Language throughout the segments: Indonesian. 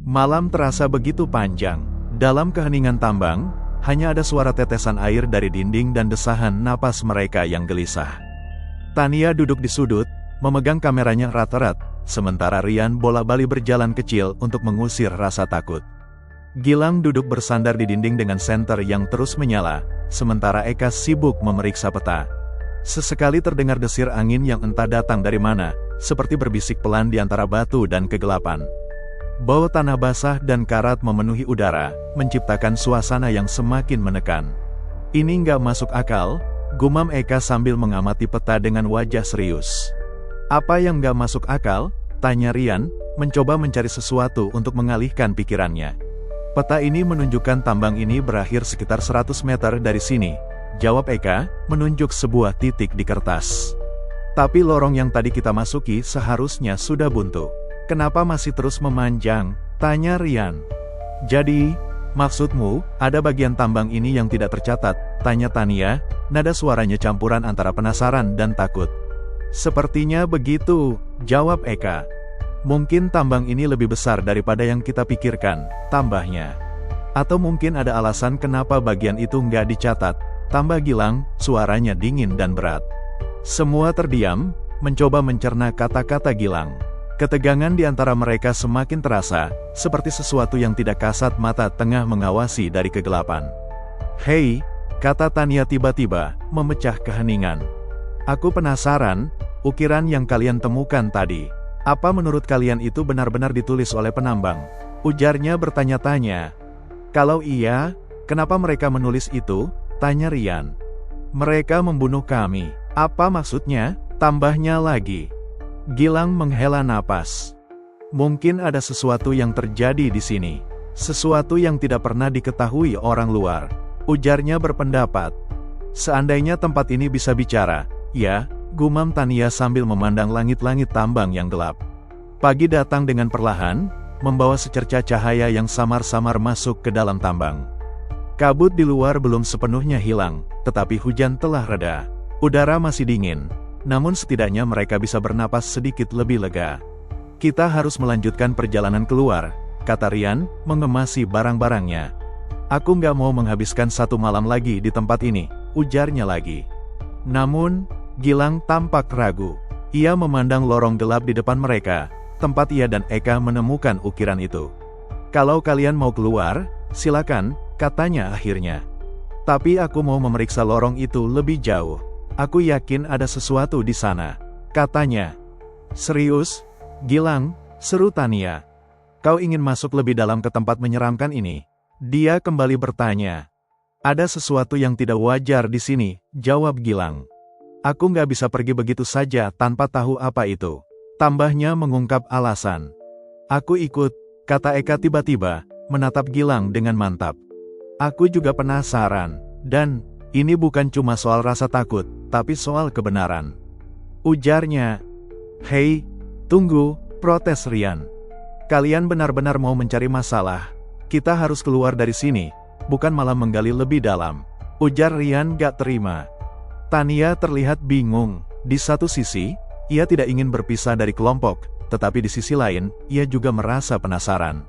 Malam terasa begitu panjang. Dalam keheningan tambang, hanya ada suara tetesan air dari dinding dan desahan napas mereka yang gelisah. Tania duduk di sudut, memegang kameranya erat-erat, sementara Rian bola-bali berjalan kecil untuk mengusir rasa takut. Gilang duduk bersandar di dinding dengan senter yang terus menyala, sementara Eka sibuk memeriksa peta. Sesekali terdengar desir angin yang entah datang dari mana, seperti berbisik pelan di antara batu dan kegelapan. Bau tanah basah dan karat memenuhi udara, menciptakan suasana yang semakin menekan. Ini nggak masuk akal, gumam Eka sambil mengamati peta dengan wajah serius. Apa yang nggak masuk akal? Tanya Rian, mencoba mencari sesuatu untuk mengalihkan pikirannya. Peta ini menunjukkan tambang ini berakhir sekitar 100 meter dari sini, jawab Eka, menunjuk sebuah titik di kertas. Tapi lorong yang tadi kita masuki seharusnya sudah buntu. Kenapa masih terus memanjang? Tanya Rian. Jadi, maksudmu, ada bagian tambang ini yang tidak tercatat? Tanya Tania, nada suaranya campuran antara penasaran dan takut. Sepertinya begitu, jawab Eka. Mungkin tambang ini lebih besar daripada yang kita pikirkan, tambahnya. Atau mungkin ada alasan kenapa bagian itu nggak dicatat, tambah Gilang, suaranya dingin dan berat. Semua terdiam, mencoba mencerna kata-kata Gilang. Ketegangan di antara mereka semakin terasa, seperti sesuatu yang tidak kasat mata tengah mengawasi dari kegelapan. Hei, kata Tania tiba-tiba, memecah keheningan. Aku penasaran, ukiran yang kalian temukan tadi. Apa menurut kalian itu benar-benar ditulis oleh penambang? Ujarnya bertanya-tanya. Kalau iya, kenapa mereka menulis itu? Tanya Rian. Mereka membunuh kami. Apa maksudnya? Tambahnya lagi. Gilang menghela napas. Mungkin ada sesuatu yang terjadi di sini. Sesuatu yang tidak pernah diketahui orang luar. Ujarnya berpendapat. Seandainya tempat ini bisa bicara, ya, gumam Tania sambil memandang langit-langit tambang yang gelap. Pagi datang dengan perlahan, membawa secercah cahaya yang samar-samar masuk ke dalam tambang. Kabut di luar belum sepenuhnya hilang, tetapi hujan telah reda. Udara masih dingin. Namun setidaknya mereka bisa bernapas sedikit lebih lega. Kita harus melanjutkan perjalanan keluar, kata Rian, mengemasi barang-barangnya. Aku nggak mau menghabiskan satu malam lagi di tempat ini, ujarnya lagi. Namun, Gilang tampak ragu. Ia memandang lorong gelap di depan mereka, tempat ia dan Eka menemukan ukiran itu. Kalau kalian mau keluar, silakan, katanya akhirnya. Tapi aku mau memeriksa lorong itu lebih jauh. Aku yakin ada sesuatu di sana, katanya. Serius? Gilang, seru Tania. Kau ingin masuk lebih dalam ke tempat menyeramkan ini? Dia kembali bertanya. Ada sesuatu yang tidak wajar di sini, jawab Gilang. Aku nggak bisa pergi begitu saja tanpa tahu apa itu. Tambahnya mengungkap alasan. Aku ikut, kata Eka tiba-tiba, menatap Gilang dengan mantap. Aku juga penasaran, dan ini bukan cuma soal rasa takut, tapi soal kebenaran. Ujarnya. Hei, tunggu, protes Rian. Kalian benar-benar mau mencari masalah. Kita harus keluar dari sini, bukan malah menggali lebih dalam. Ujar Rian gak terima. Tania terlihat bingung. Di satu sisi, ia tidak ingin berpisah dari kelompok, tetapi di sisi lain, ia juga merasa penasaran.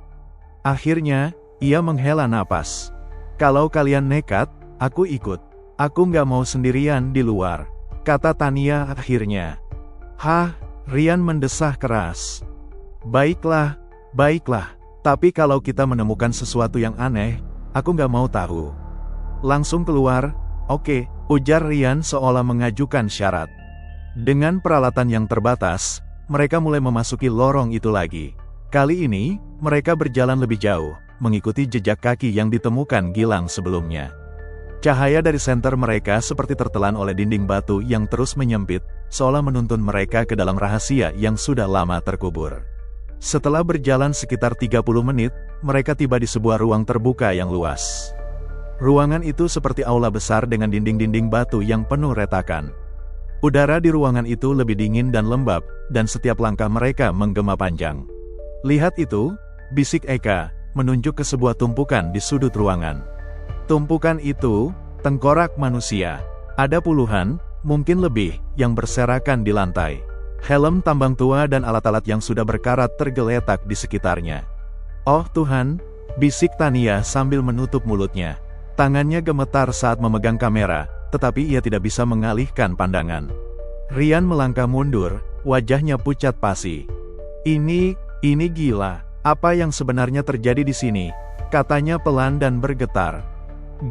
Akhirnya, ia menghela napas. Kalau kalian nekat, aku ikut. Aku nggak mau sendirian di luar, kata Tania akhirnya. Hah, Rian mendesah keras. Baiklah, baiklah, tapi kalau kita menemukan sesuatu yang aneh, aku nggak mau tahu. Langsung keluar, oke, ujar Rian seolah mengajukan syarat. Dengan peralatan yang terbatas, mereka mulai memasuki lorong itu lagi. Kali ini, mereka berjalan lebih jauh, mengikuti jejak kaki yang ditemukan Gilang sebelumnya. Cahaya dari senter mereka seperti tertelan oleh dinding batu yang terus menyempit, seolah menuntun mereka ke dalam rahasia yang sudah lama terkubur. Setelah berjalan sekitar 30 menit, mereka tiba di sebuah ruang terbuka yang luas. Ruangan itu seperti aula besar dengan dinding-dinding batu yang penuh retakan. Udara di ruangan itu lebih dingin dan lembab, dan setiap langkah mereka menggema panjang. Lihat itu, bisik Eka, menunjuk ke sebuah tumpukan di sudut ruangan. Tumpukan itu, tengkorak manusia. Ada puluhan, mungkin lebih, yang berserakan di lantai. Helm tambang tua dan alat-alat yang sudah berkarat tergeletak di sekitarnya. Oh Tuhan, bisik Tania sambil menutup mulutnya. Tangannya gemetar saat memegang kamera, tetapi ia tidak bisa mengalihkan pandangan. Rian melangkah mundur, wajahnya pucat pasi. Ini gila. Apa yang sebenarnya terjadi di sini? Katanya pelan dan bergetar.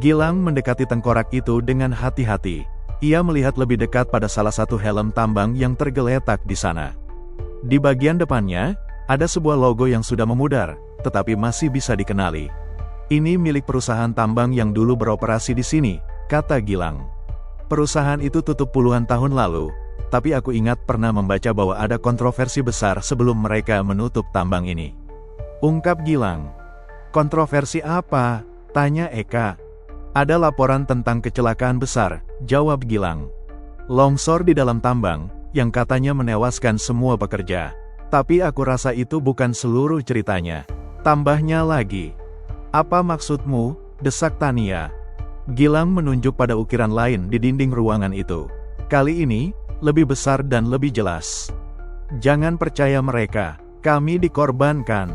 Gilang mendekati tengkorak itu dengan hati-hati. Ia melihat lebih dekat pada salah satu helm tambang yang tergeletak di sana. Di bagian depannya, ada sebuah logo yang sudah memudar, tetapi masih bisa dikenali. Ini milik perusahaan tambang yang dulu beroperasi di sini, kata Gilang. Perusahaan itu tutup puluhan tahun lalu, tapi aku ingat pernah membaca bahwa ada kontroversi besar sebelum mereka menutup tambang ini. Ungkap Gilang. Kontroversi apa? Tanya Eka. Ada laporan tentang kecelakaan besar, jawab Gilang. Longsor di dalam tambang, yang katanya menewaskan semua pekerja. Tapi aku rasa itu bukan seluruh ceritanya. Tambahnya lagi. Apa maksudmu? Desak Tania. Gilang menunjuk pada ukiran lain di dinding ruangan itu. Kali ini, lebih besar dan lebih jelas. Jangan percaya mereka, kami dikorbankan.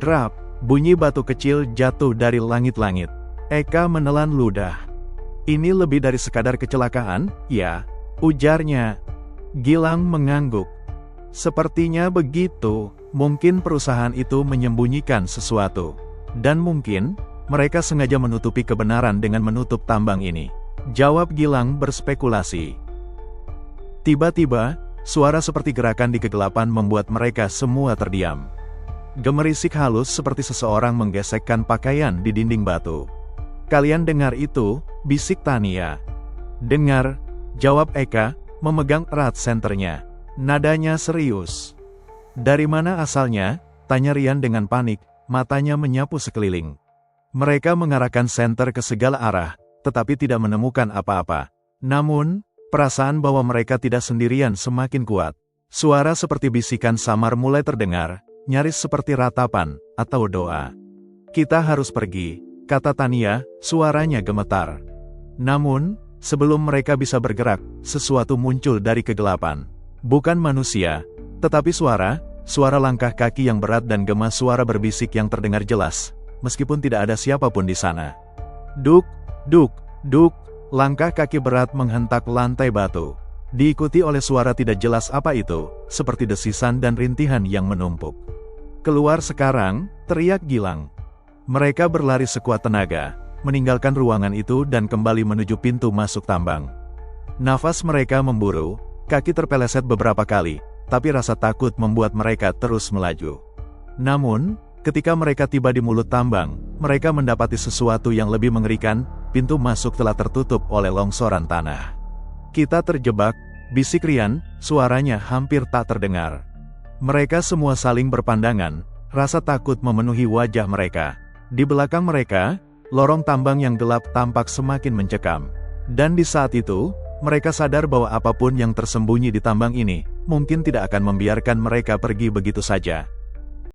Drap, bunyi batu kecil jatuh dari langit-langit. Eka menelan ludah. Ini lebih dari sekadar kecelakaan, ya, ujarnya. Gilang mengangguk. Sepertinya begitu, mungkin perusahaan itu menyembunyikan sesuatu. Dan mungkin, mereka sengaja menutupi kebenaran dengan menutup tambang ini. Jawab Gilang berspekulasi. Tiba-tiba, suara seperti gerakan di kegelapan membuat mereka semua terdiam. Gemerisik halus seperti seseorang menggesekkan pakaian di dinding batu. Kalian dengar itu? Bisik Tania. Dengar, jawab Eka, memegang erat senternya. Nadanya serius. Dari mana asalnya? Tanya Rian dengan panik, matanya menyapu sekeliling. Mereka mengarahkan senter ke segala arah, tetapi tidak menemukan apa-apa. Namun, perasaan bahwa mereka tidak sendirian semakin kuat. Suara seperti bisikan samar mulai terdengar, nyaris seperti ratapan, atau doa. Kita harus pergi, kata Tania, suaranya gemetar. Namun, sebelum mereka bisa bergerak, sesuatu muncul dari kegelapan. Bukan manusia, tetapi suara langkah kaki yang berat dan gema suara berbisik yang terdengar jelas, meskipun tidak ada siapapun di sana. Duk, duk, duk, langkah kaki berat menghentak lantai batu. Diikuti oleh suara tidak jelas apa itu, seperti desisan dan rintihan yang menumpuk. Keluar sekarang, teriak Gilang. Mereka berlari sekuat tenaga, meninggalkan ruangan itu dan kembali menuju pintu masuk tambang. Nafas mereka memburu, kaki terpeleset beberapa kali, tapi rasa takut membuat mereka terus melaju. Namun, ketika mereka tiba di mulut tambang, mereka mendapati sesuatu yang lebih mengerikan, pintu masuk telah tertutup oleh longsoran tanah. Kita terjebak, bisik Rian, suaranya hampir tak terdengar. Mereka semua saling berpandangan, rasa takut memenuhi wajah mereka. Di belakang mereka, lorong tambang yang gelap tampak semakin mencekam. Dan di saat itu, mereka sadar bahwa apapun yang tersembunyi di tambang ini, mungkin tidak akan membiarkan mereka pergi begitu saja.